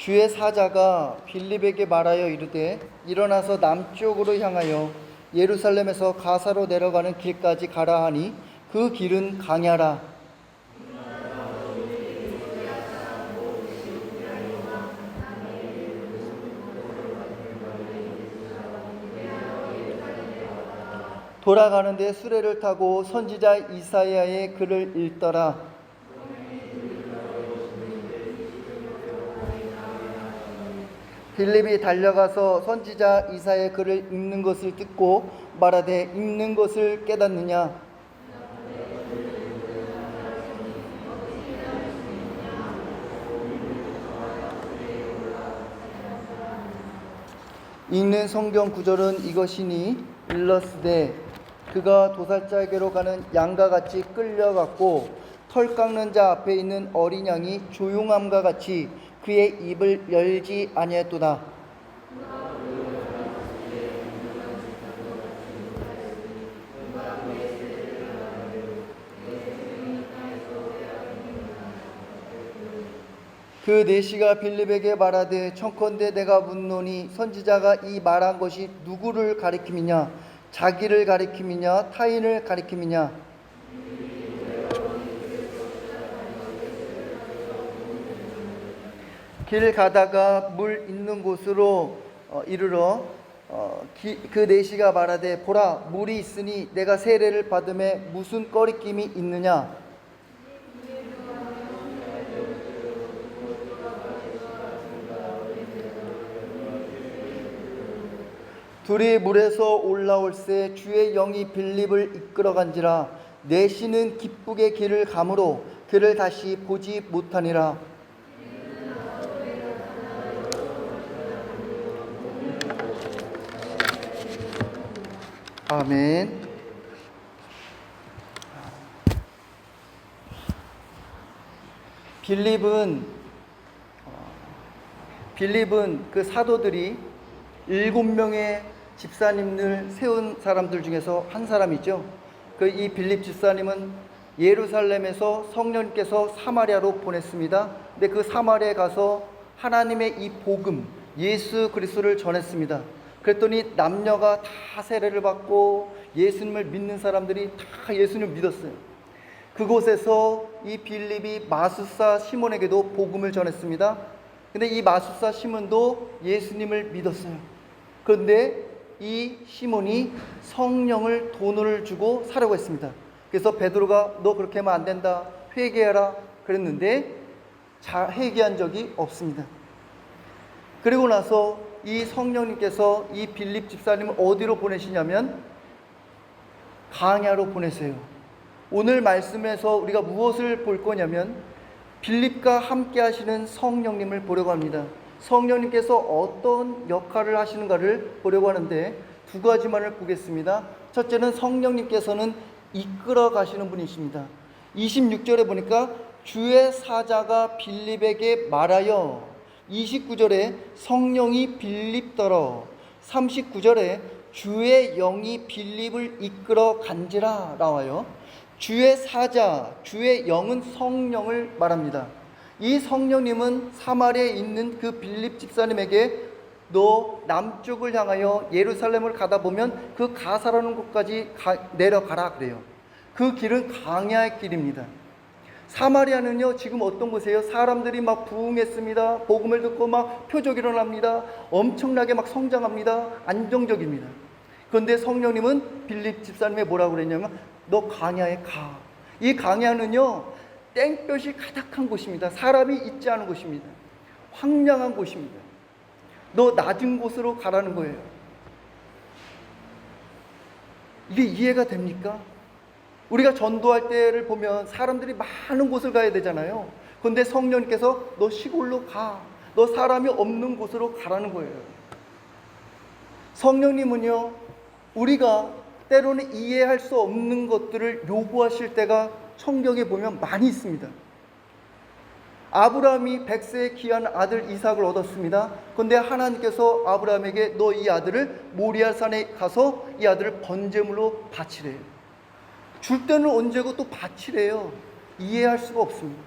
주의 사자가 빌립에게 말하여 이르되 일어나서 남쪽으로 향하여 예루살렘에서 가사로 내려가는 길까지 가라 하니 그 길은 강야라. 돌아가는데 수레를 타고 선지자 이사야의 글을 읽더라. 빌립이 달려가서 선지자 이사야의 글을 읽는 것을 듣고 말하되 읽는 것을 깨닫느냐? 읽는 성경 구절은 이것이니 일러스되 그가 도살자에게로 가는 양과 같이 끌려갔고 털 깎는 자 앞에 있는 어린 양이 조용함과 같이 그의 입을 열지 아니했도다. 그 내시가 빌립에게 말하되 청컨대 내가 묻노니 선지자가 이 말한 것이 누구를 가리킴이냐? 자기를 가리킴이냐? 타인을 가리킴이냐? 길 가다가 물 있는 곳으로 이르러 그 내시가 말하되 보라 물이 있으니 내가 세례를 받음에 무슨 꺼리낌이 있느냐? 둘이 물에서 올라올새 주의 영이 빌립을 이끌어간지라. 내시는 기쁘게 길을 가므로 그를 다시 보지 못하니라. 아멘. 빌립은 그 사도들이 7명의 집사님을 세운 사람들 중에서 한 사람이죠. 이 빌립 집사님은 예루살렘에서 성령께서 사마리아로 보냈습니다. 근데 그 사마리아에 가서 하나님의 이 복음 예수 그리스도를 전했습니다. 그랬더니 남녀가 다 세례를 받고 예수님을 믿는 사람들이 다 예수님을 믿었어요. 그곳에서 이 빌립이 마술사 시몬에게도 복음을 전했습니다. 근데 이 마술사 시몬도 예수님을 믿었어요. 그런데 이 시몬이 성령을 돈을 주고 사려고 했습니다. 그래서 베드로가 너 그렇게 하면 안 된다, 회개하라 그랬는데 잘 회개한 적이 없습니다. 그리고 나서 이 성령님께서 이 빌립 집사님을 어디로 보내시냐면 강야로 보내세요. 오늘 말씀에서 우리가 무엇을 볼 거냐면 빌립과 함께 하시는 성령님을 보려고 합니다. 성령님께서 어떤 역할을 하시는가를 보려고 하는데 두 가지만을 보겠습니다. 첫째는 성령님께서는 이끌어 가시는 분이십니다. 26절에 보니까 주의 사자가 빌립에게 말하여, 29절에 성령이 빌립더러, 39절에 주의 영이 빌립을 이끌어 간지라 나와요. 주의 사자, 주의 영은 성령을 말합니다. 이 성령님은 사마리아에 있는 그 빌립 집사님에게 너 남쪽을 향하여 예루살렘을 가다 보면 그 가사라는 곳까지 내려가라 그래요. 그 길은 강야의 길입니다. 사마리아는요 지금 어떤 곳이에요? 사람들이 막 부흥했습니다. 복음을 듣고 막 표적이 일어납니다. 엄청나게 막 성장합니다. 안정적입니다. 그런데 성령님은 빌립 집사님에 뭐라고 그랬냐면 너 강야에 가. 이 강야는요 땡볕이 가득한 곳입니다. 사람이 있지 않은 곳입니다. 황량한 곳입니다. 너 낮은 곳으로 가라는 거예요. 이게 이해가 됩니까? 우리가 전도할 때를 보면 사람들이 많은 곳을 가야 되잖아요. 그런데 성령님께서 너 시골로 가. 너 사람이 없는 곳으로 가라는 거예요. 성령님은요 우리가 때로는 이해할 수 없는 것들을 요구하실 때가 성경에 보면 많이 있습니다. 아브라함이 100세에 귀한 아들 이삭을 얻었습니다. 그런데 하나님께서 아브라함에게 너 이 아들을 모리아 산에 가서 이 아들을 번제물로 바치래요. 줄 때는 언제고 또 바치래요. 이해할 수가 없습니다.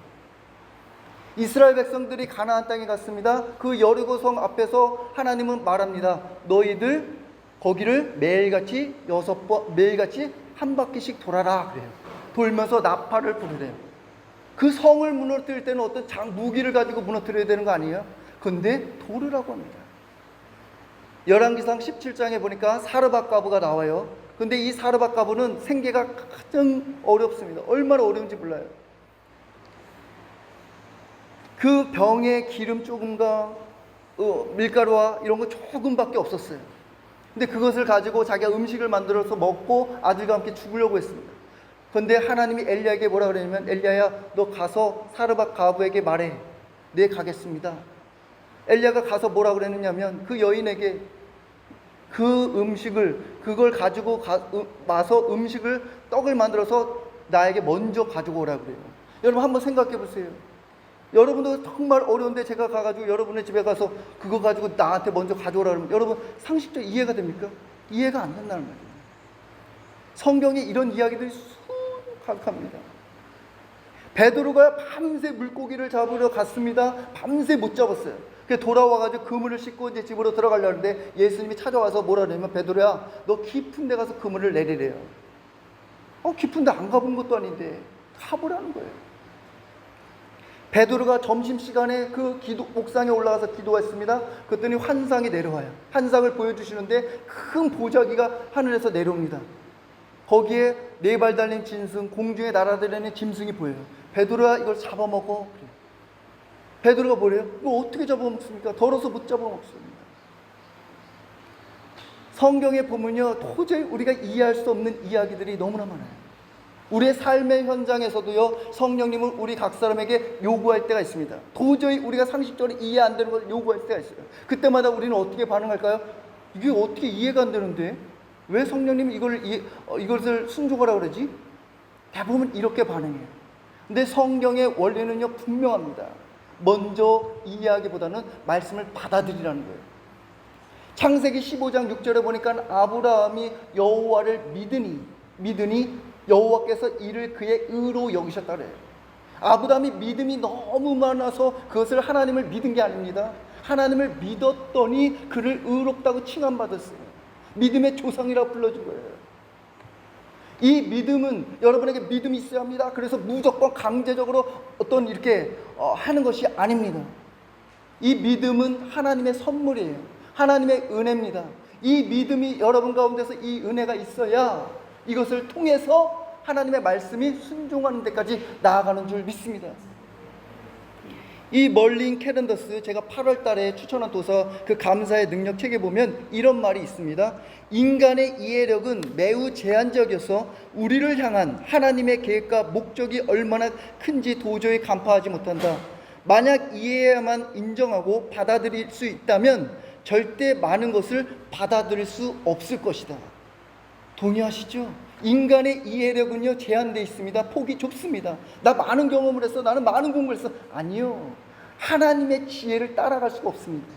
이스라엘 백성들이 가나안 땅에 갔습니다. 그 여리고 성 앞에서 하나님은 말합니다. 너희들 거기를 매일같이 매일같이 한 바퀴씩 돌아라 그래요. 돌면서 나팔을 부르래요. 그 성을 무너뜨릴 때는 어떤 무기를 가지고 무너뜨려야 되는 거 아니에요? 근데 돌으라고 합니다. 열왕기상 17장에 보니까 사르밧가브가 나와요. 근데 이 사르밧가브는 생계가 가장 어렵습니다. 얼마나 어려운지 몰라요. 그 병에 기름 조금과 밀가루와 이런 거 조금밖에 없었어요. 근데 그것을 가지고 자기가 음식을 만들어서 먹고 아들과 함께 죽으려고 했습니다. 그런데 하나님이 엘리야에게 뭐라 그러냐면, 엘리야야 너 가서 사르밧가브에게 말해. 네 가겠습니다. 엘리야가 가서 뭐라 그랬느냐면 그 여인에게 그걸 가지고 와서 떡을 만들어서 나에게 먼저 가지고 오라 그래요. 여러분 한번 생각해 보세요. 여러분도 정말 어려운데 제가 가가지고 여러분의 집에 가서 그거 가지고 나한테 먼저 가져오라 그러면 여러분 상식적으로 이해가 됩니까? 이해가 안 된다는 말이에요. 성경에 이런 이야기들이 수두룩합니다. 베드로가 밤새 물고기를 잡으러 갔습니다. 밤새 못 잡았어요. 그래서 돌아와가지고 그물을 싣고 이제 집으로 들어가려는데 예수님이 찾아와서 뭐라 그러냐면, 베드로야 너 깊은 데 가서 그물을 내리래요. 깊은 데 안 가본 것도 아닌데 가보라는 거예요. 베드로가 점심시간에 그 옥상에 올라가서 기도했습니다. 그랬더니 환상이 내려와요. 환상을 보여주시는데 큰 보자기가 하늘에서 내려옵니다. 거기에 4발 달린 짐승, 공중에 날아다니는 짐승이 보여요. 베드로야 이걸 잡아먹어. 그래요. 베드로가 뭐래요? 이거 어떻게 잡아먹습니까? 더러서 못 잡아먹습니다. 성경에 보면요, 도저히 우리가 이해할 수 없는 이야기들이 너무나 많아요. 우리의 삶의 현장에서도요, 성령님은 우리 각 사람에게 요구할 때가 있습니다. 도저히 우리가 상식적으로 이해 안 되는 걸 요구할 때가 있어요. 그때마다 우리는 어떻게 반응할까요? 이게 어떻게 이해가 안 되는데 왜 성령님이 이것을 순종하라고 그러지? 대부분 이렇게 반응해요. 근데 성경의 원리는요 분명합니다. 먼저 이해하기보다는 말씀을 받아들이라는 거예요. 창세기 15장 6절에 보니까 아브라함이 여호와를 믿으니 여호와께서 이를 그의 의로 여기셨다 그래요. 아브라함이 믿음이 너무 많아서 그것을 하나님을 믿은 게 아닙니다. 하나님을 믿었더니 그를 의롭다고 칭함받았어요. 믿음의 조상이라고 불러준 거예요. 이 믿음은 여러분에게 믿음이 있어야 합니다. 그래서 무조건 강제적으로 어떤 이렇게 하는 것이 아닙니다. 이 믿음은 하나님의 선물이에요. 하나님의 은혜입니다. 이 믿음이 여러분 가운데서 이 은혜가 있어야 이것을 통해서 하나님의 말씀이 순종하는 데까지 나아가는 줄 믿습니다. 이 멀린 캐런더스, 제가 8월 달에 추천한 도서 그 감사의 능력 책에 보면 이런 말이 있습니다. 인간의 이해력은 매우 제한적이어서 우리를 향한 하나님의 계획과 목적이 얼마나 큰지 도저히 간파하지 못한다. 만약 이해해야만 인정하고 받아들일 수 있다면 절대 많은 것을 받아들일 수 없을 것이다. 동의하시죠? 인간의 이해력은요 제한되어 있습니다. 폭이 좁습니다. 나 많은 경험을 했어, 나는 많은 공부를 했어. 아니요, 하나님의 지혜를 따라갈 수가 없습니다.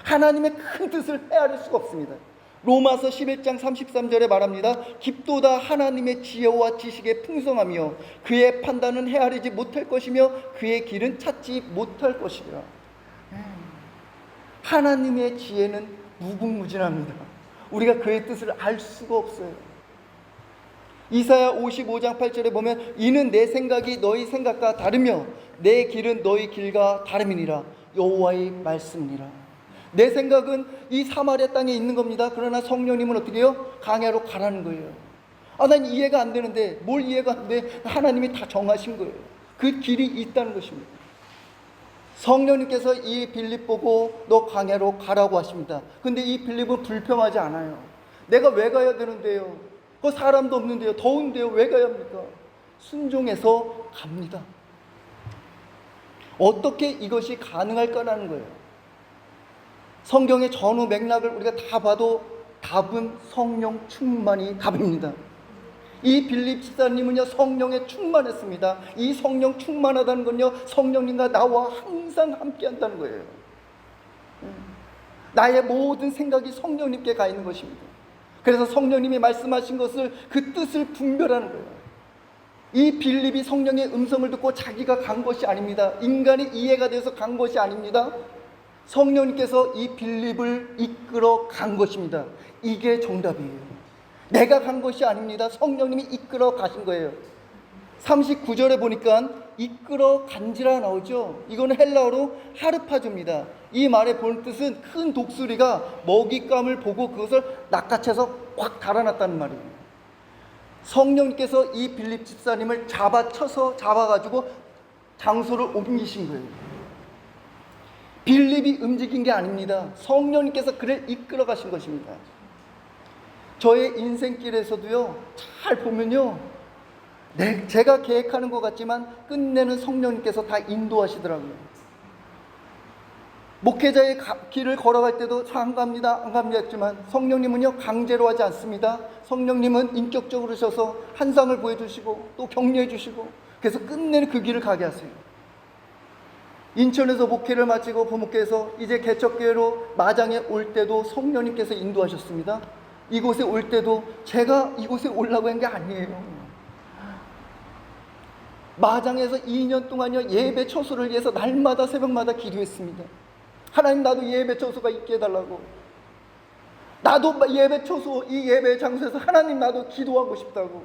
하나님의 큰 뜻을 헤아릴 수가 없습니다. 로마서 11장 33절에 말합니다. 깊도다 하나님의 지혜와 지식의 풍성하며 그의 판단은 헤아리지 못할 것이며 그의 길은 찾지 못할 것이라. 하나님의 지혜는 무궁무진합니다. 우리가 그의 뜻을 알 수가 없어요. 이사야 55장 8절에 보면 이는 내 생각이 너희 생각과 다르며 내 길은 너희 길과 다름이니라. 여호와의 말씀이니라. 내 생각은 이 사마리아 땅에 있는 겁니다. 그러나 성령님은 어떻게 해요? 강야로 가라는 거예요. 난 이해가 안 되는데, 뭘 이해가 안 돼? 하나님이 다 정하신 거예요. 그 길이 있다는 것입니다. 성령님께서 이 빌립 보고 너 강야로 가라고 하십니다. 근데 이 빌립은 불평하지 않아요. 내가 왜 가야 되는데요? 그 사람도 없는데요, 더운데요, 왜 가야 합니까? 순종해서 갑니다. 어떻게 이것이 가능할까라는 거예요. 성경의 전후 맥락을 우리가 다 봐도 답은 성령 충만이 답입니다. 이 빌립 집사님은요 성령에 충만했습니다. 이 성령 충만하다는 건요 성령님과 나와 항상 함께 한다는 거예요. 나의 모든 생각이 성령님께 가 있는 것입니다. 그래서 성령님이 말씀하신 것을 그 뜻을 분별하는 거예요. 이 빌립이 성령의 음성을 듣고 자기가 간 것이 아닙니다. 인간의 이해가 돼서 간 것이 아닙니다. 성령님께서 이 빌립을 이끌어 간 것입니다. 이게 정답이에요. 내가 간 것이 아닙니다. 성령님이 이끌어 가신 거예요. 39절에 보니까 이끌어 간지라 나오죠. 이거는 헬라어로 하르파조입니다. 이 말의 본 뜻은 큰 독수리가 먹잇감을 보고 그것을 낚아채서 확 달아났다는 말이에요. 성령님께서 이 빌립 집사님을 잡아가지고 장소를 옮기신 거예요. 빌립이 움직인 게 아닙니다. 성령님께서 그를 이끌어 가신 것입니다. 저의 인생길에서도요, 잘 보면요, 제가 계획하는 것 같지만 끝내는 성령님께서 다 인도하시더라고요. 목회자의 길을 걸어갈 때도 안 갑니다 했지만 성령님은요, 강제로 하지 않습니다. 성령님은 인격적으로 오셔서 환상을 보여주시고 또 격려해 주시고, 그래서 끝내는 그 길을 가게 하세요. 인천에서 목회를 마치고 부목회에서 이제 개척교회로 마장에 올 때도 성령님께서 인도하셨습니다. 이곳에 올 때도 제가 이곳에 오려고 한 게 아니에요. 마장에서 2년 동안요, 예배 처소를 위해서 날마다 새벽마다 기도했습니다. 하나님, 나도 예배 처소가 있게 해달라고. 나도 예배 처소, 이 예배 장소에서 하나님, 나도 기도하고 싶다고.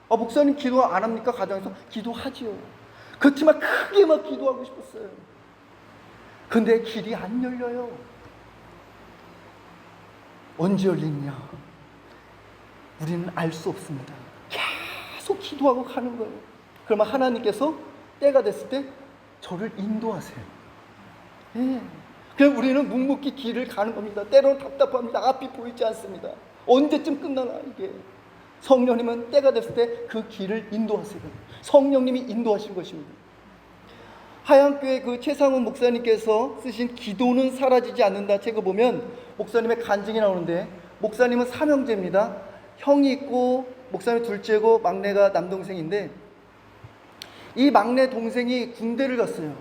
목사님 기도 안 합니까? 가정에서 기도하지요. 그렇지만 크게 막 기도하고 싶었어요. 근데 길이 안 열려요. 언제 열리냐? 우리는 알 수 없습니다. 계속 기도하고 가는 거예요. 그러면 하나님께서 때가 됐을 때 저를 인도하세요. 예. 그럼 우리는 묵묵히 길을 가는 겁니다. 때로는 답답합니다. 앞이 보이지 않습니다. 언제쯤 끝나나 이게. 성령님은 때가 됐을 때 그 길을 인도하세요. 성령님이 인도하신 것입니다. 하얀교회 그 최상훈 목사님께서 쓰신 기도는 사라지지 않는다 책을 보면 목사님의 간증이 나오는데, 목사님은 삼형제입니다. 형이 있고 목사님 둘째고 막내가 남동생인데, 이 막내 동생이 군대를 갔어요.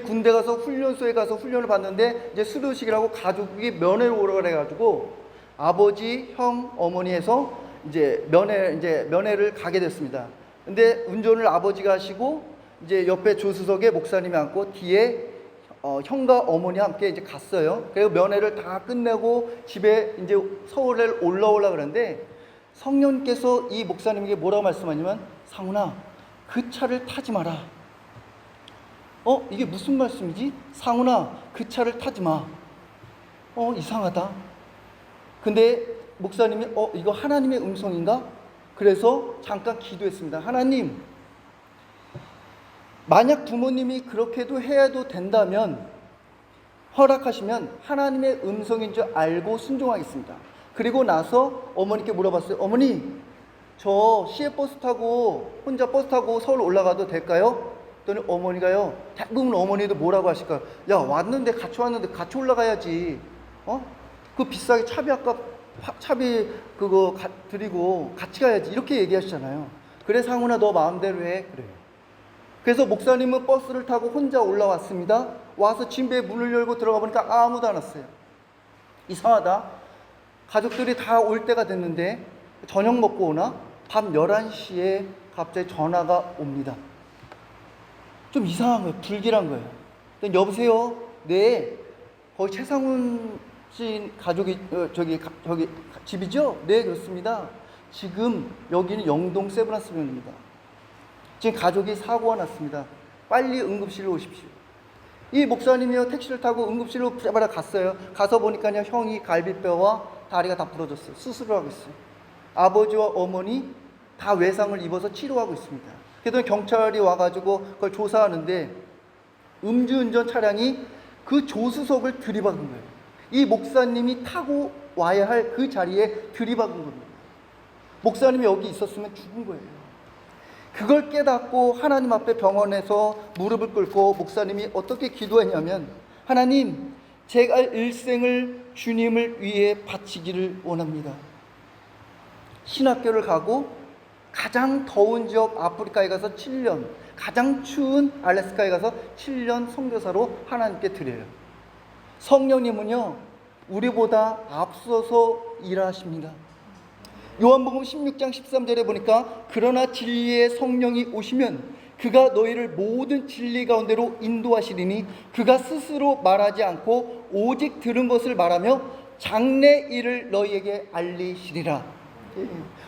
군대 가서 훈련소에 가서 훈련을 받는데 이제 수료식이라고 가족이 면회를 오라 그래가지고 아버지, 형, 어머니 해서 이제 면회를 가게 됐습니다. 근데 운전을 아버지가 하시고 이제 옆에 조수석에 목사님이 앉고 뒤에 형과 어머니 함께 이제 갔어요. 그리고 면회를 다 끝내고 집에 이제 서울에 올라오려 그러는데 성령께서 이 목사님에게 뭐라고 말씀하냐면, 상훈아, 그 차를 타지 마라. 이게 무슨 말씀이지? 상훈아, 그 차를 타지 마. 이상하다. 근데 목사님이 이거 하나님의 음성인가? 그래서 잠깐 기도했습니다. 하나님, 만약 부모님이 그렇게도 해도 된다면, 허락하시면 하나님의 음성인 줄 알고 순종하겠습니다. 그리고 나서 어머니께 물어봤어요. 어머니, 저 시외버스 타고 혼자 버스 타고 서울 올라가도 될까요? 그랬더니 어머니가요, 대부분 어머니도 뭐라고 하실까요? 야, 왔는데 같이 왔는데 같이 올라가야지. 그 비싸게 차비 그거 드리고 같이 가야지. 이렇게 얘기하시잖아요. 그래, 상훈아, 너 마음대로 해. 그래요. 그래서 목사님은 버스를 타고 혼자 올라왔습니다. 와서 침대에 문을 열고 들어가 보니까 아무도 안 왔어요. 이상하다. 가족들이 다 올 때가 됐는데 저녁 먹고 오나? 밤 11시에 갑자기 전화가 옵니다. 좀 이상한 거예요. 불길한 거예요. 여보세요? 네. 거기 최상훈 씨 가족이 저기 집이죠? 네, 그렇습니다. 지금 여기는 영동 세브란스병원입니다. 지금 가족이 사고가 났습니다. 빨리 응급실로 오십시오. 이 목사님이요, 택시를 타고 응급실로 갔어요. 가서 보니까요, 형이 갈비뼈와 다리가 다 부러졌어요. 수술을 하고 있어요. 아버지와 어머니 다 외상을 입어서 치료하고 있습니다. 그래서 경찰이 와가지고 그걸 조사하는데 음주운전 차량이 그 조수석을 들이박은 거예요. 이 목사님이 타고 와야 할 그 자리에 들이박은 겁니다. 목사님이 여기 있었으면 죽은 거예요. 그걸 깨닫고 하나님 앞에 병원에서 무릎을 꿇고 목사님이 어떻게 기도했냐면, 하나님, 제가 일생을 주님을 위해 바치기를 원합니다. 신학교를 가고 가장 더운 지역 아프리카에 가서 7년, 가장 추운 알래스카에 가서 7년 선교사로 하나님께 드려요. 성령님은요, 우리보다 앞서서 일하십니다. 요한복음 16장 13절에 보니까 그러나 진리의 성령이 오시면 그가 너희를 모든 진리 가운데로 인도하시리니 그가 스스로 말하지 않고 오직 들은 것을 말하며 장래 일을 너희에게 알리시리라.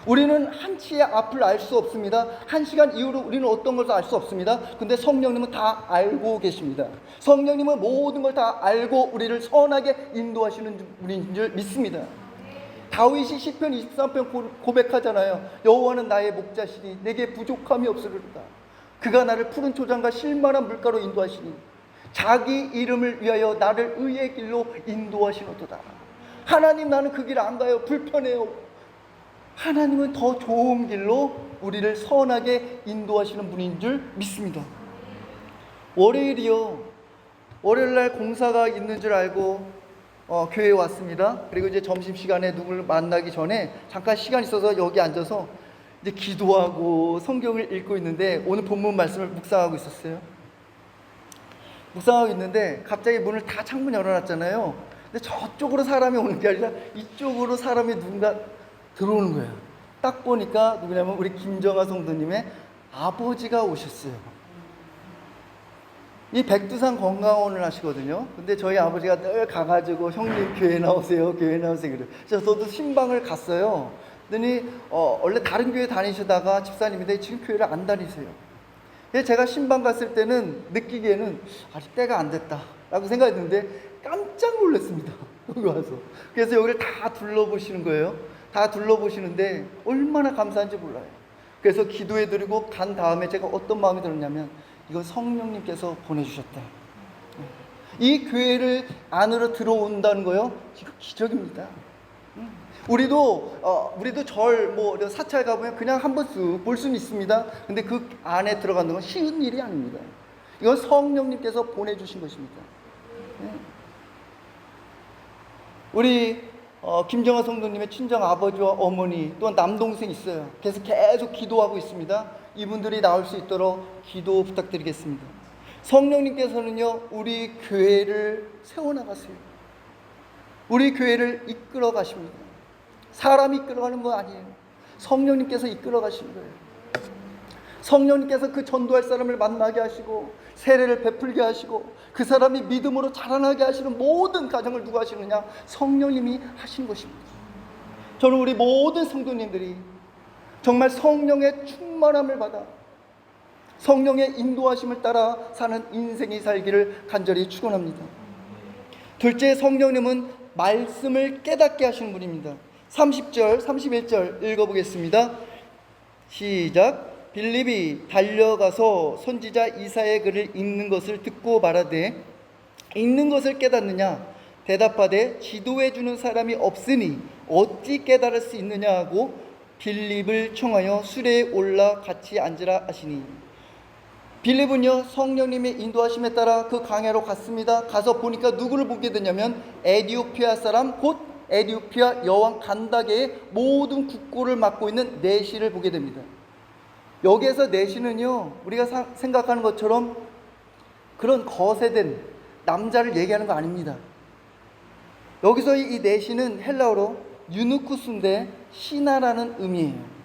우리는 한치의 앞을 알 수 없습니다. 한 시간 이후로 우리는 어떤 것을 알 수 없습니다. 근데 성령님은 다 알고 계십니다. 성령님은 모든 걸 다 알고 우리를 선하게 인도하시는 분인 줄 믿습니다. 다윗이 시편 23편 고백하잖아요. 여호와는 나의 목자시니 내게 부족함이 없으리로다. 그가 나를 푸른 초장과 실만한 물가로 인도하시니 자기 이름을 위하여 나를 의의 길로 인도하시노도다. 하나님, 나는 그 길 안 가요. 불편해요. 하나님은 더 좋은 길로 우리를 선하게 인도하시는 분인 줄 믿습니다. 월요일이요. 월요일날 공사가 있는 줄 알고 교회에 왔습니다. 그리고 이제 점심시간에 누구를 만나기 전에 잠깐 시간 있어서 여기 앉아서 이제 기도하고 성경을 읽고 있는데 오늘 본문 말씀을 묵상하고 있었어요. 묵상하고 있는데 갑자기 문을 다 창문 열어놨잖아요. 근데 저쪽으로 사람이 오는 게 아니라 이쪽으로 사람이 누군가 들어오는 거예요. 딱 보니까 누구냐면 우리 김정아 성도님의 아버지가 오셨어요. 이 백두산 건강원을 하시거든요. 근데 저희 아버지가 늘 가가지고 형님 교회 나오세요, 교회 나오세요 그래요. 그래서 저도 신방을 갔어요. 그랬더니 원래 다른 교회 다니시다가 집사님인데 지금 교회를 안 다니세요. 그래서 제가 신방 갔을 때는 느끼기에는 아직 때가 안 됐다 라고 생각했는데 깜짝 놀랐습니다. 여기 와서. 그래서 여기를 다 둘러보시는 거예요. 다 둘러보시는데 얼마나 감사한지 몰라요. 그래서 기도해드리고 간 다음에 제가 어떤 마음이 들었냐면 이건 성령님께서 보내주셨다. 이 교회를 안으로 들어온다는 거요, 이거 기적입니다. 우리도 절 사찰 가보면 그냥 한 번 쓱 볼 수는 있습니다. 근데 그 안에 들어가는 건 쉬운 일이 아닙니다. 이건 성령님께서 보내주신 것입니다. 우리 김정아 성도님의 친정 아버지와 어머니 또한 남동생 있어요. 그래서 계속 기도하고 있습니다. 이분들이 나올 수 있도록 기도 부탁드리겠습니다. 성령님께서는요 우리 교회를 세워나가세요. 우리 교회를 이끌어 가십니다. 사람이 이끌어가는 거 아니에요. 성령님께서 이끌어 가시는 거예요. 성령님께서 그 전도할 사람을 만나게 하시고 세례를 베풀게 하시고 그 사람이 믿음으로 자라나게 하시는 모든 가정을 누가 하시느냐? 성령님이 하신 것입니다. 저는 우리 모든 성도님들이 정말 성령의 충만함을 받아 성령의 인도하심을 따라 사는 인생이 살기를 간절히 축원합니다. 둘째, 성령님은 말씀을 깨닫게 하시는 분입니다. 30절, 31절 읽어보겠습니다. 시작. 빌립이 달려가서 선지자 이사야의 글을 읽는 것을 듣고 말하되 읽는 것을 깨닫느냐? 대답하되 지도해 주는 사람이 없으니 어찌 깨달을 수 있느냐 하고 빌립을 청하여 수레에 올라 같이 앉으라 하시니. 빌립은요 성령님의 인도하심에 따라 그 광야로 갔습니다. 가서 보니까 누구를 보게 되냐면 에디오피아 사람 곧 에디오피아 여왕 간다게의 모든 국고를 맡고 있는 내시를 보게 됩니다. 여기에서 내시는요 우리가 생각하는 것처럼 그런 거세된 남자를 얘기하는 거 아닙니다. 여기서 이 내시는 헬라어로 유누쿠스인데 신하라는 의미예요.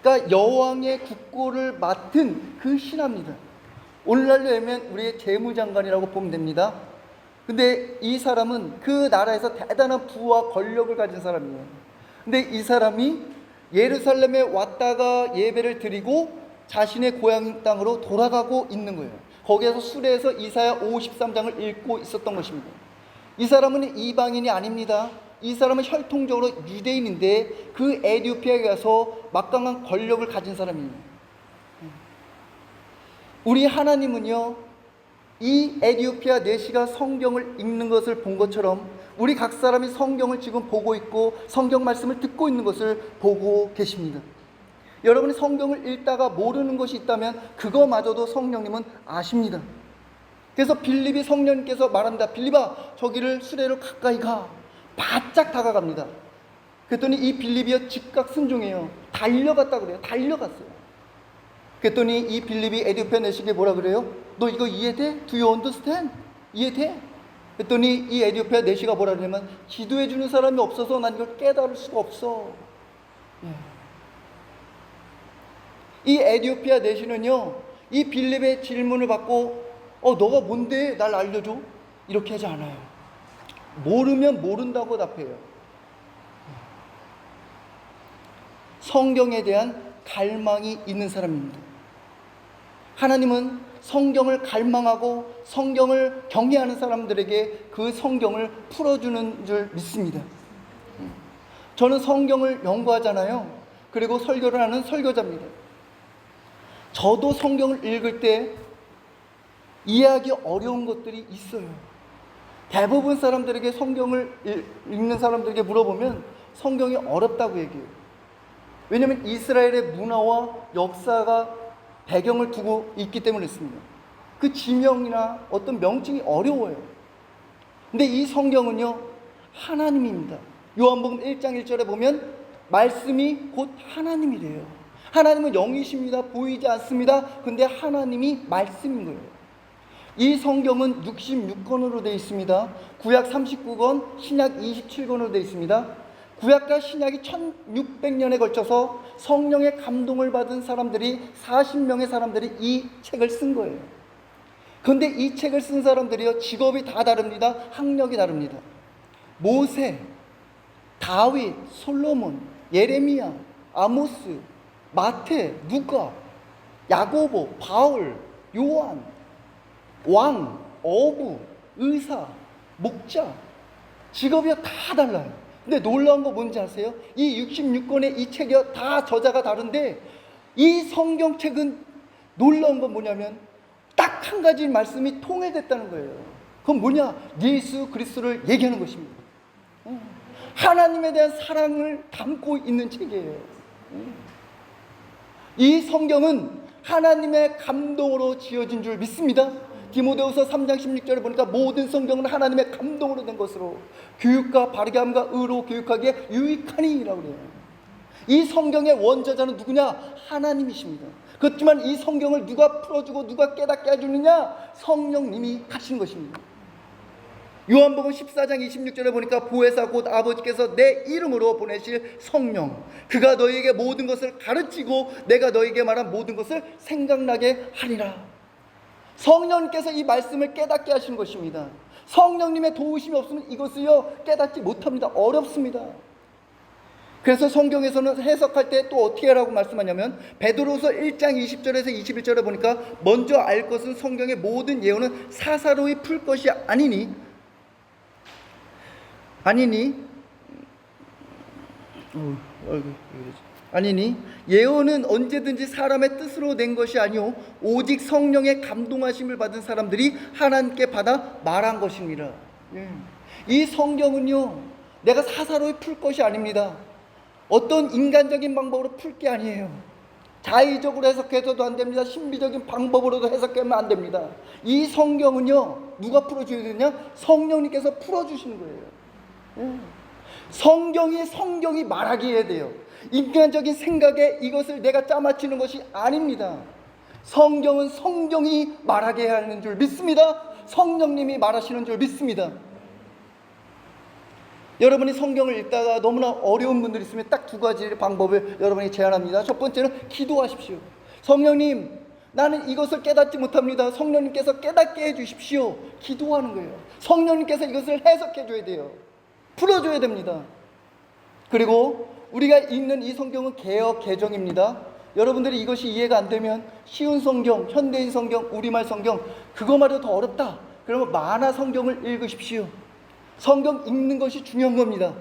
그러니까 여왕의 국고를 맡은 그 신하입니다. 오늘날로 하면 우리의 재무장관이라고 보면 됩니다. 근데 이 사람은 그 나라에서 대단한 부와 권력을 가진 사람이에요. 근데 이 사람이 예루살렘에 왔다가 예배를 드리고 자신의 고향 땅으로 돌아가고 있는 거예요. 거기에서 수레에서 이사야 53장을 읽고 있었던 것입니다. 이 사람은 이방인이 아닙니다. 이 사람은 혈통적으로 유대인인데 그 에디오피아에 가서 막강한 권력을 가진 사람입니다. 우리 하나님은요 이 에디오피아 내시가 성경을 읽는 것을 본 것처럼 우리 각 사람이 성경을 지금 보고 있고 성경 말씀을 듣고 있는 것을 보고 계십니다. 여러분이 성경을 읽다가 모르는 것이 있다면 그거마저도 성령님은 아십니다. 그래서 빌립이 성령님께서 말합니다. 빌립아 저기를 수레로 가까이 가. 바짝 다가갑니다. 그랬더니 이 빌립이요 즉각 순종해요. 달려갔다 그래요. 달려갔어요. 그랬더니 이 빌립이 에디오피아 내시에게 뭐라 그래요? 너 이거 이해돼? Do you understand? 이해돼? 그랬더니 이 에디오피아 내시가 뭐라 그러냐면 기도해 주는 사람이 없어서 난 이걸 깨달을 수가 없어. 이 에디오피아 내시는요, 이 빌립의 질문을 받고 너가 뭔데 날 알려줘? 이렇게 하지 않아요. 모르면 모른다고 답해요. 성경에 대한 갈망이 있는 사람입니다. 하나님은 성경을 갈망하고 성경을 경외하는 사람들에게 그 성경을 풀어주는 줄 믿습니다. 저는 성경을 연구하잖아요. 그리고 설교를 하는 설교자입니다. 저도 성경을 읽을 때 이해하기 어려운 것들이 있어요. 대부분 사람들에게 성경을 읽는 사람들에게 물어보면 성경이 어렵다고 얘기해요. 왜냐하면 이스라엘의 문화와 역사가 배경을 두고 있기 때문에 그렇습니다. 그 지명이나 어떤 명칭이 어려워요. 근데 이 성경은요, 하나님입니다. 요한복음 1장 1절에 보면 말씀이 곧 하나님이래요. 하나님은 영이십니다. 보이지 않습니다. 근데 하나님이 말씀인 거예요. 이 성경은 66권으로 되어 있습니다. 구약 39권, 신약 27권으로 되어 있습니다. 구약과 신약이 1600년에 걸쳐서 성령의 감동을 받은 사람들이 40명의 사람들이 이 책을 쓴 거예요. 그런데 이 책을 쓴 사람들이요, 직업이 다 다릅니다. 학력이 다릅니다. 모세, 다윗, 솔로몬, 예레미야, 아모스, 마태, 누가, 야고보, 바울, 요한, 왕, 어부, 의사, 목자, 직업이 다 달라요. 근데 놀라운 거 뭔지 아세요? 이 66권의 이 책이 다 저자가 다른데 이 성경책은 놀라운 건 뭐냐면 딱 한 가지 말씀이 통일됐다는 거예요. 그건 뭐냐? 예수 그리스도를 얘기하는 것입니다. 하나님에 대한 사랑을 담고 있는 책이에요. 이 성경은 하나님의 감동으로 지어진 줄 믿습니다. 디모데후서 3장 16절에 보니까 모든 성경은 하나님의 감동으로 된 것으로 교육과 바르게 함과 의로 교육하기에 유익하니라고 그래요. 이 성경의 원저자는 누구냐? 하나님이십니다. 그렇지만 이 성경을 누가 풀어주고 누가 깨닫게 해주느냐? 성령님이 하시는 것입니다. 요한복음 14장 26절에 보니까 보혜사 곧 아버지께서 내 이름으로 보내실 성령, 그가 너희에게 모든 것을 가르치고 내가 너희에게 말한 모든 것을 생각나게 하리라. 성령님께서 이 말씀을 깨닫게 하시는 것입니다. 성령님의 도우심이 없으면 이것을요 깨닫지 못합니다. 어렵습니다. 그래서 성경에서는 해석할 때 또 어떻게 하라고 말씀하냐면 베드로서 1장 20절에서 21절에 보니까 먼저 알 것은 성경의 모든 예언은 사사로이 풀 것이 아니니 예언은 언제든지 사람의 뜻으로 낸 것이 아니오 오직 성령의 감동하심을 받은 사람들이 하나님께 받아 말한 것입니다. 이 성경은요 내가 사사로이 풀 것이 아닙니다. 어떤 인간적인 방법으로 풀 게 아니에요. 자의적으로 해석해서도 안 됩니다. 신비적인 방법으로도 해석하면 안 됩니다. 이 성경은요 누가 풀어줘야 되냐? 성령님께서 풀어주시는 거예요. 성경이 말하게 해야 돼요. 인간적인 생각에 이것을 내가 짜맞추는 것이 아닙니다. 성경은 성경이 말하게 하는 줄 믿습니다. 성령님이 말하시는 줄 믿습니다. 여러분이 성경을 읽다가 너무나 어려운 분들이 있으면 딱 두 가지 방법을 여러분이 제안합니다. 첫 번째는 기도하십시오. 성령님, 나는 이것을 깨닫지 못합니다. 성령님께서 깨닫게 해주십시오. 기도하는 거예요. 성령님께서 이것을 해석해 줘야 돼요. 풀어줘야 됩니다. 그리고 우리가 읽는 이 성경은 개역 개정입니다. 여러분들이 이것이 이해가 안 되면 쉬운 성경, 현대인 성경, 우리말 성경 그거말로 더 어렵다 그러면 만화 성경을 읽으십시오. 성경 읽는 것이 중요한 겁니다.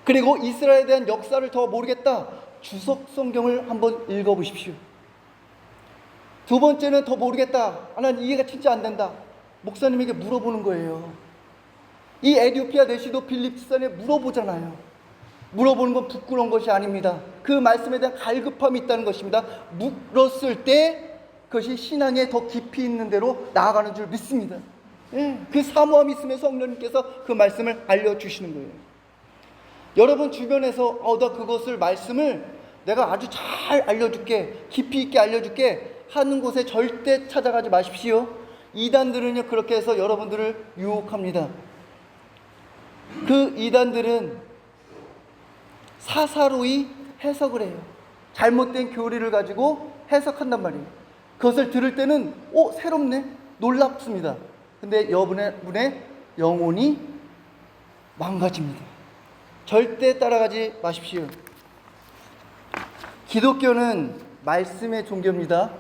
그리고 이스라엘에 대한 역사를 더 모르겠다 주석 성경을 한번 읽어보십시오. 두 번째는 더 모르겠다, 난 이해가 진짜 안 된다, 목사님에게 물어보는 거예요. 이 에디오피아 내시도 빌립 집사에 물어보잖아요. 물어보는 건 부끄러운 것이 아닙니다. 그 말씀에 대한 갈급함이 있다는 것입니다. 물었을 때 그것이 신앙에 더 깊이 있는 대로 나아가는 줄 믿습니다. 그 사모함이 있으면 성령님께서 그 말씀을 알려주시는 거예요. 여러분 주변에서 나 그것을 말씀을 내가 아주 잘 알려줄게, 깊이 있게 알려줄게 하는 곳에 절대 찾아가지 마십시오. 이단들은요 그렇게 해서 여러분들을 유혹합니다. 그 이단들은 사사로이 해석을 해요. 잘못된 교리를 가지고 해석한단 말이에요. 그것을 들을 때는 새롭네, 놀랍습니다. 근데 여러분의 영혼이 망가집니다. 절대 따라가지 마십시오. 기독교는 말씀의 종교입니다.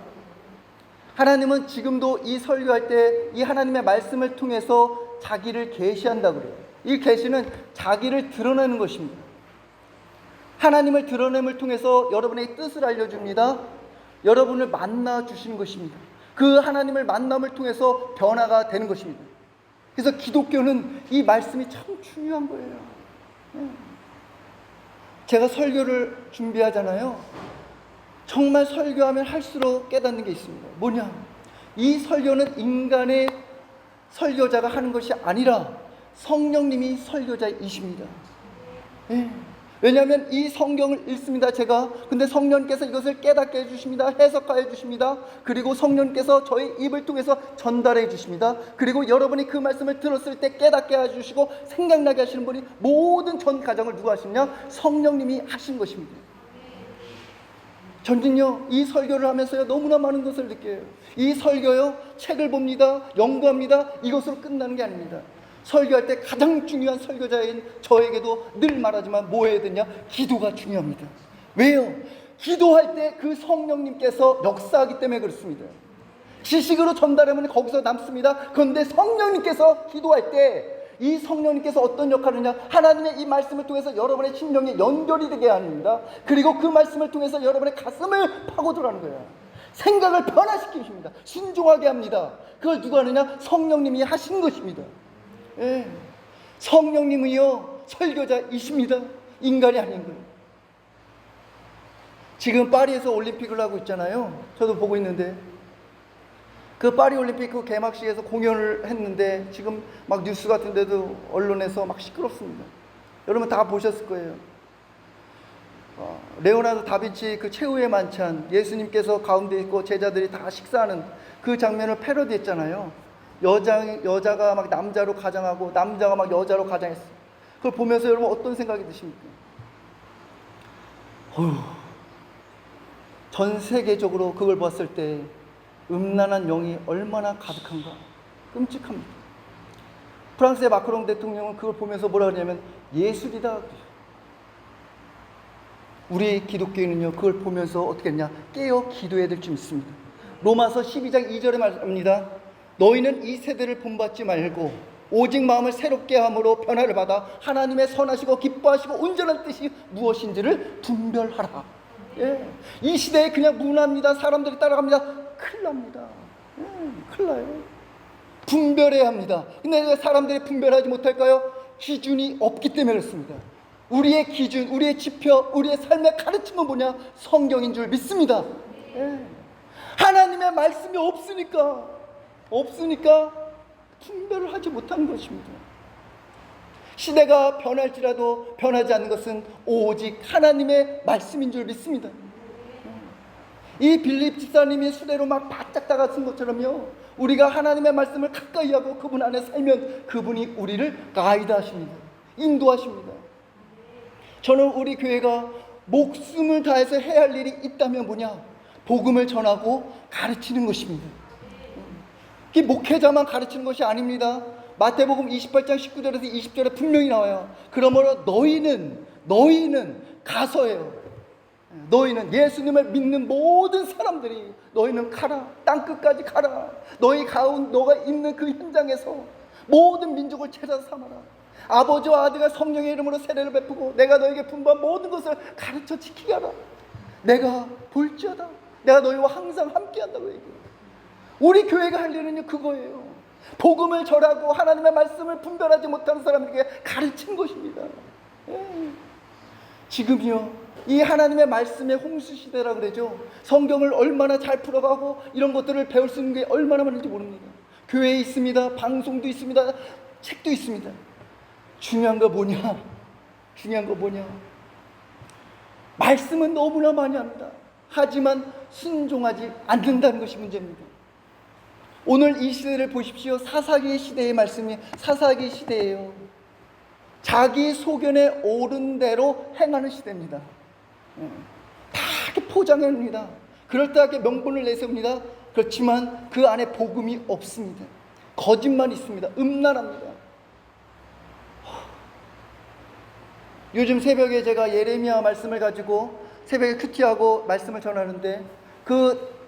하나님은 지금도 이 설교할 때 이 하나님의 말씀을 통해서 자기를 계시한다고 그래요. 이 계시는 자기를 드러내는 것입니다. 하나님을 드러냄을 통해서 여러분의 뜻을 알려줍니다. 여러분을 만나 주시는 것입니다. 그 하나님을 만남을 통해서 변화가 되는 것입니다. 그래서 기독교는 이 말씀이 참 중요한 거예요. 제가 설교를 준비하잖아요. 정말 설교하면 할수록 깨닫는 게 있습니다. 뭐냐? 이 설교는 인간의 설교자가 하는 것이 아니라 성령님이 설교자이십니다. 왜냐하면 이 성경을 읽습니다, 제가. 근데 성령께서 이것을 깨닫게 해주십니다. 해석하여 주십니다. 그리고 성령께서 저의 입을 통해서 전달해 주십니다. 그리고 여러분이 그 말씀을 들었을 때 깨닫게 해주시고 생각나게 하시는 분이 모든 전 과정을 누가 하시냐? 성령님이 하신 것입니다. 저는요, 이 설교를 하면서요, 너무나 많은 것을 느껴요. 이 설교요, 책을 봅니다, 연구합니다. 이것으로 끝나는 게 아닙니다. 설교할 때 가장 중요한 설교자인 저에게도 늘 말하지만 뭐 해야 되냐? 기도가 중요합니다. 왜요? 기도할 때 그 성령님께서 역사하기 때문에 그렇습니다. 지식으로 전달하면 거기서 남습니다. 그런데 성령님께서 기도할 때 이 성령님께서 어떤 역할을 하냐? 하나님의 이 말씀을 통해서 여러분의 심령에 연결이 되게 합니다. 그리고 그 말씀을 통해서 여러분의 가슴을 파고들어가는 거예요. 생각을 변화시키십니다. 순종하게 합니다. 그걸 누가 하느냐? 성령님이 하신 것입니다. 성령님이요, 설교자이십니다. 인간이 아닌 거예요. 지금 파리에서 올림픽을 하고 있잖아요. 저도 보고 있는데 그 파리 올림픽 그 개막식에서 공연을 했는데 지금 막 뉴스 같은 데도 언론에서 막 시끄럽습니다. 여러분 다 보셨을 거예요. 레오나르도 다빈치 그 최후의 만찬, 예수님께서 가운데 있고 제자들이 다 식사하는 그 장면을 패러디했잖아요. 여자가 막 남자로 가장하고 남자가 막 여자로 가장했어요. 그걸 보면서 여러분 어떤 생각이 드십니까? 전 세계적으로 그걸 봤을 때 음란한 영이 얼마나 가득한가, 끔찍합니다. 프랑스의 마크롱 대통령은 그걸 보면서 뭐라 그러냐면 예술이다. 우리 기독교인은요, 그걸 보면서 어떻게 했냐? 깨어 기도해야 될 줄 믿습니다. 로마서 12장 2절에 말합니다. 너희는 이 세대를 본받지 말고 오직 마음을 새롭게 함으로 변화를 받아 하나님의 선하시고 기뻐하시고 온전한 뜻이 무엇인지를 분별하라. 이 시대에 그냥 문화입니다. 사람들이 따라갑니다. 큰일 납니다. 큰일 나요. 분별해야 합니다. 근데 왜 사람들이 분별하지 못할까요? 기준이 없기 때문에 그렇습니다. 우리의 기준, 우리의 지표, 우리의 삶의 가르침은 뭐냐? 성경인 줄 믿습니다. 하나님의 말씀이 없으니까 분별을 하지 못하는 것입니다. 시대가 변할지라도 변하지 않는 것은 오직 하나님의 말씀인 줄 믿습니다. 이 빌립 집사님이 수레로 막 바짝 다가선 것처럼요, 우리가 하나님의 말씀을 가까이 하고 그분 안에 살면 그분이 우리를 가이드하십니다. 인도하십니다. 저는 우리 교회가 목숨을 다해서 해야 할 일이 있다면 뭐냐? 복음을 전하고 가르치는 것입니다. 이 목회자만 가르치는 것이 아닙니다. 마태복음 28장 19절에서 20절에 분명히 나와요. 그러므로 너희는 가서예요. 너희는 예수님을 믿는 모든 사람들이 너희는 가라. 땅끝까지 가라. 너가 있는 그 현장에서 모든 민족을 제자 삼아라. 아버지와 아들과 성령의 이름으로 세례를 베푸고 내가 너에게 분부한 모든 것을 가르쳐 지키게 하라. 내가 볼지어다. 내가 너희와 항상 함께한다고 얘기해요. 우리 교회가 할 일은 그거예요. 복음을 전하고 하나님의 말씀을 분별하지 못하는 사람에게 가르친 것입니다. 지금이요, 이 하나님의 말씀의 홍수시대라 그러죠. 성경을 얼마나 잘 풀어가고 이런 것들을 배울 수 있는 게 얼마나 많은지 모릅니다. 교회에 있습니다. 방송도 있습니다. 책도 있습니다. 중요한 거 뭐냐? 말씀은 너무나 많이 합니다. 하지만 순종하지 않는다는 것이 문제입니다. 오늘 이 시대를 보십시오. 사사기의 시대의 말씀이 사사기 시대예요. 자기 소견에 옳은 대로 행하는 시대입니다. 다 이렇게 포장합니다. 그럴듯하게 명분을 내세웁니다. 그렇지만 그 안에 복음이 없습니다. 거짓말이 있습니다. 음란합니다. 요즘 새벽에 제가 예레미야 말씀을 가지고 새벽에 큐티하고 말씀을 전하는데, 그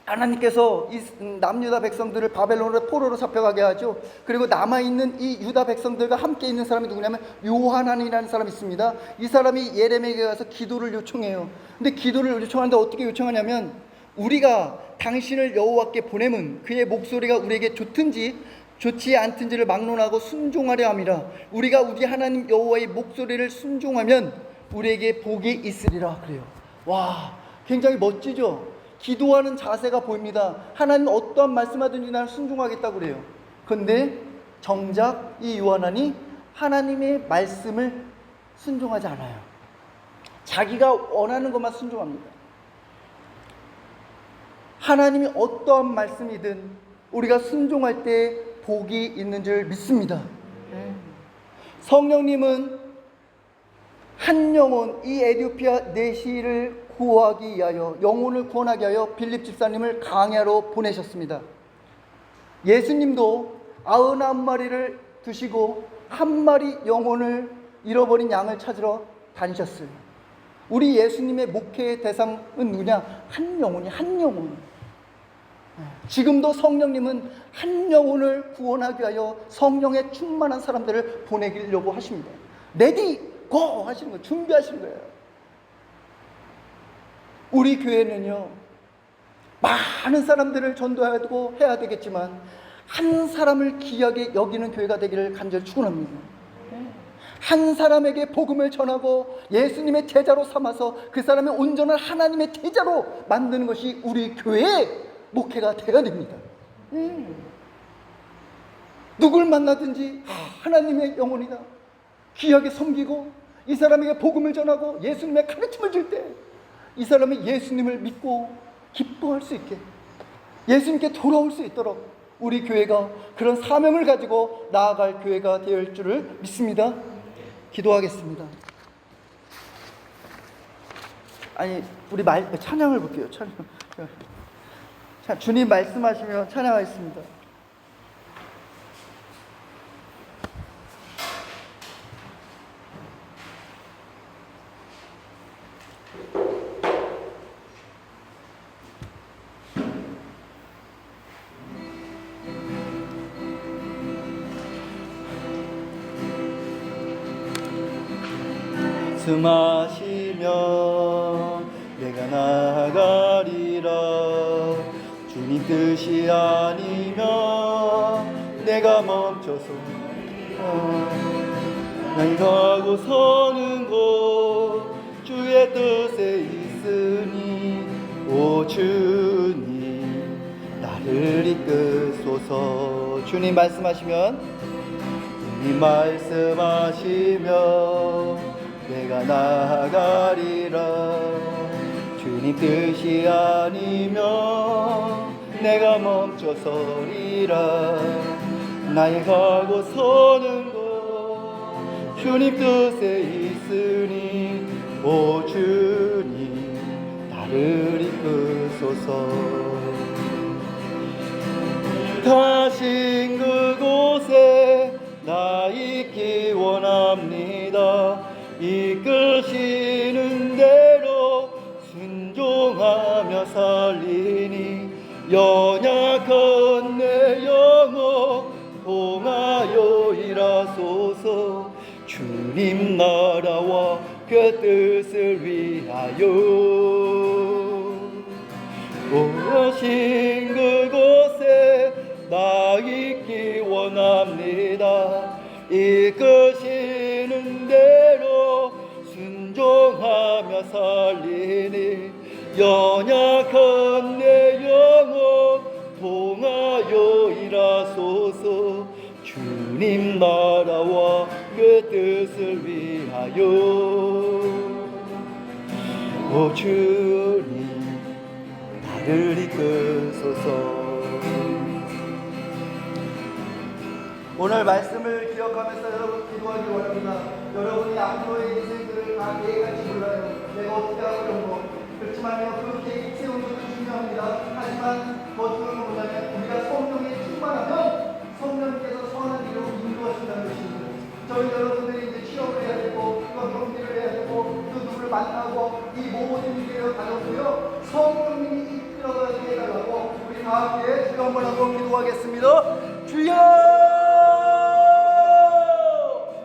하나님께서 이 남유다 백성들을 바벨론으로 포로로 잡혀가게 하죠. 그리고 남아있는 이 유다 백성들과 함께 있는 사람이 누구냐면 요하난이라는 사람이 있습니다. 이 사람이 예레미야에게 가서 기도를 요청해요. 근데 기도를 요청하는데 어떻게 요청하냐면, 우리가 당신을 여호와께 보내면 그의 목소리가 우리에게 좋든지 좋지 않든지를 막론하고 순종하려 함이라. 우리가 우리 하나님 여호와의 목소리를 순종하면 우리에게 복이 있으리라 그래요. 와, 굉장히 멋지죠. 기도하는 자세가 보입니다. 하나님 어떠한 말씀하든지 나는 순종하겠다고 그래요. 그런데 정작 이 요하난이 하나님의 말씀을 순종하지 않아요. 자기가 원하는 것만 순종합니다. 하나님이 어떠한 말씀이든 우리가 순종할 때 복이 있는 줄 믿습니다. 성령님은 한 영혼, 이 에티오피아 내시를 구하기 위하여, 영혼을 구원하기 위하여 빌립 집사님을 강야로 보내셨습니다. 예수님도 99마리를 두시고 한 마리 영혼을 잃어버린 양을 찾으러 다니셨어요. 우리 예수님의 목회의 대상은 누구냐? 한 영혼이, 한 영혼. 지금도 성령님은 한 영혼을 구원하기 위하여 성령에 충만한 사람들을 보내려고 하십니다. 레디 고 하시는 거예요. 준비하시는 거예요. 우리 교회는요, 많은 사람들을 전도하고 해야 되겠지만 한 사람을 귀하게 여기는 교회가 되기를 간절히 축원합니다. 한 사람에게 복음을 전하고 예수님의 제자로 삼아서 그 사람의 온전한 하나님의 제자로 만드는 것이 우리 교회의 목회가 되어야 됩니다. 누굴 만나든지 하나님의 영혼이다, 귀하게 섬기고 이 사람에게 복음을 전하고 예수님의 가르침을 줄 때 이 사람이 예수님을 믿고 기뻐할 수 있게, 예수님께 돌아올 수 있도록 우리 교회가 그런 사명을 가지고 나아갈 교회가 되어 줄을 믿습니다. 기도하겠습니다. 우리 찬양을 볼게요. 찬양. 자, 주님 말씀하시면 찬양하겠습니다. 말씀하시며 내가 나아가리라. 주님 뜻이 아니면 내가 멈춰서 나이가고 서는 곳 주의 뜻에 있으니 오 주님 나를 이끄소서. 주님 말씀하시면, 주님 말씀하시면 내가 나아가리라. 주님 뜻이 아니면 내가 멈춰서리라. 나의 가고 서는 곳 주님 뜻에 있으니 오 주님 나를 이끄소서. 다신 그곳에 나 있기 원합니다. 이끄시는 대로 순종하며 살리니 연약한 내 영혼 통하여 일하소서. 주님 나라와 그 뜻을 위하여 오신 그곳에 나 있기 원합니다. 이끄시는 대로 순종하며 살리니 연약한 내 영혼 통하여 일하소서. 주님 나라와 그 뜻을 위하여 오 주님 나를 이끄소서. 오늘 말씀을 기억하면서 여러분 기도하기 원합니다. 여러분이 앞으로의 인생들을 다 계획할지 몰라요. 내가 어떻게 하려고 그렇지만요, 그 계획 세우는 것도 중요합니다. 하지만 더 중요한 건 뭐냐면 우리가 성령에 충만하면 성령께서 선한 길로 인도하신다는 것입니다. 저희 여러분들이 이제 취업을 해야 되고 또 경기를 해야 되고 또 누구를 만나고 이 모든 일을 가졌고요, 성령님이 이끌어가게 해달라고 우리 다 함께 주여 한번 하고 기도하겠습니다. 주여!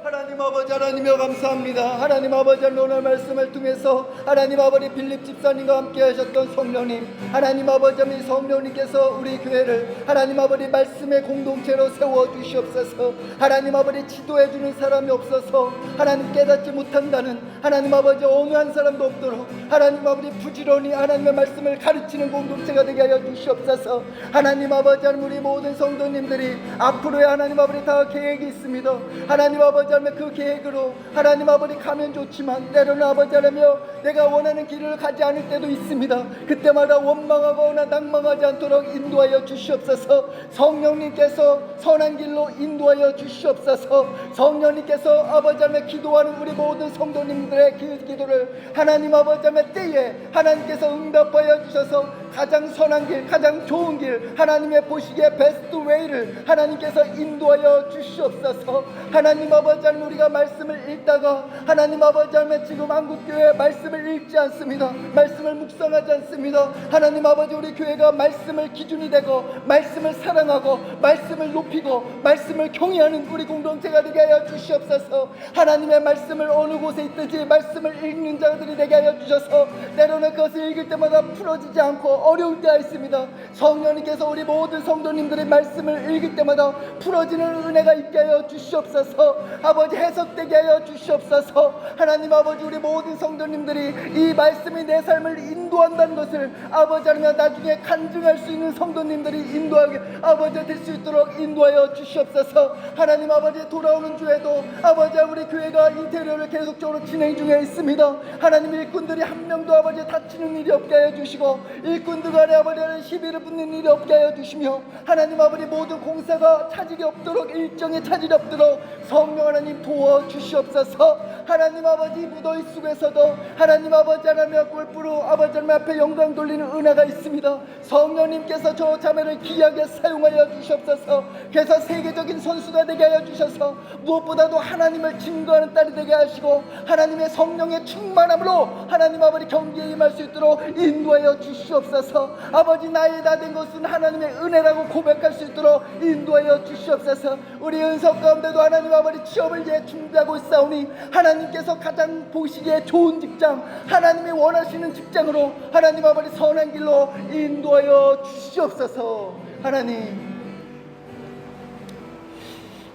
하나님 아버지, 하나님여 감사합니다. 하나님 아버지, 오늘 말씀을 통해서 하나님 아버지 빌립 집사님과 함께 하셨던 성령님, 하나님 아버지, 성령님께서 우리 교회를 하나님 아버지 말씀의 공동체로 세워 주시옵소서. 하나님 아버지 지도해 주는 사람이 없어서 하나님 깨닫지 못한다는 하나님 아버지 어느 한 사람도 없도록 하나님 아버지 부지런히 하나님의 말씀을 가르치는 공동체가 되게 하여 주시옵소서. 하나님 아버지, 우리 모든 성도님들이 앞으로의 하나님 아버지 다 계획이 있습니다. 하나님 아버지, 그 계획으로 하나님 아버지 가면 좋지만 때로는 아버지 하나며 내가 원하는 길을 가지 않을 때도 있습니다. 그때마다 원망하거나 낭망하지 않도록 인도하여 주시옵소서. 성령님께서 선한 길로 인도하여 주시옵소서. 성령님께서 아버지 하나며 기도하는 우리 모든 성도님들의 그 기도를 하나님 아버지 하나며 때에 하나님께서 응답하여 주셔서 가장 선한 길, 가장 좋은 길, 하나님의 보시기에 베스트 웨이를 하나님께서 인도하여 주시옵소서. 하나님 아버지 하나님, 우리가 말씀을 읽다가 하나님 아버지 하나님 지금 한국교회 말씀을 읽지 않습니다. 말씀을 묵상하지 않습니다. 하나님 아버지, 우리 교회가 말씀을 기준이 되고 말씀을 사랑하고 말씀을 높이고 말씀을 경외하는 우리 공동체가 되게 하여 주시옵소서. 하나님의 말씀을 어느 곳에 있든지 말씀을 읽는 자들이 되게 하여 주셔서 때로는 그것을 읽을 때마다 풀어지지 않고 어려울 때가 있습니다. 성령님께서 우리 모든 성도님들의 말씀을 읽을 때마다 풀어지는 은혜가 있게 하여 주시옵소서. 아버지 해석되게 하여 주시옵소서. 하나님 아버지, 우리 모든 성도님들이 이 말씀이 내 삶을 인도한다는 것을 아버지 하나님 나중에 간증할 수 있는 성도님들이 인도하게 아버지 될 수 있도록 인도하여 주시옵소서. 하나님 아버지, 돌아오는 주에도 아버지 우리 교회가 인테리어를 계속적으로 진행 중에 있습니다. 하나님 일꾼들이 한 명도 아버지 다치는 일이 없게 하여 주시고 일꾼들 간에 아버지는 시비를 붙는 일이 없게 하여 주시며 하나님 아버지 모든 공사가 차질이 없도록 일정에 차질이 없도록 성령 하나님 도와주시옵소서. 하나님 아버지 무더위 속에서도 하나님 아버지 하나님 골프로 아버지 하나님 앞에 영광 돌리는 은혜가 있습니다. 성령님께서 저 자매를 귀하게 사용하여 주시옵소서. 그래서 세계적인 선수가 되게 하여 주셔서 무엇보다도 하나님을 증거하는 딸이 되게 하시고 하나님의 성령의 충만함으로 하나님 아버지 경기에 임할 수 있도록 인도하여 주시옵소서. 아버지 나의 다 된 것은 하나님의 은혜라고 고백할 수 있도록 인도하여 주시옵소서. 우리 은석 가운데도 하나님 아버지 취업을 이제 준비하고 있사오니 하나님께서 가장 보시기에 좋은 직장, 하나님이 원하시는 직장으로 하나님 아버지 선한 길로 인도하여 주시옵소서. 하나님,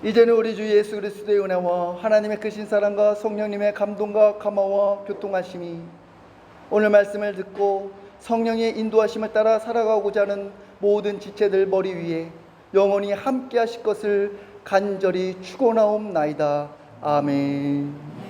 이제는 우리 주 예수 그리스도의 은혜와 하나님의 크신 사랑과 성령님의 감동과 감화와 교통하심이 오늘 말씀을 듣고 성령의 인도하심을 따라 살아가고자 하는 모든 지체들 머리 위에 영원히 함께 하실 것을 간절히 축원하옵나이다. 아멘.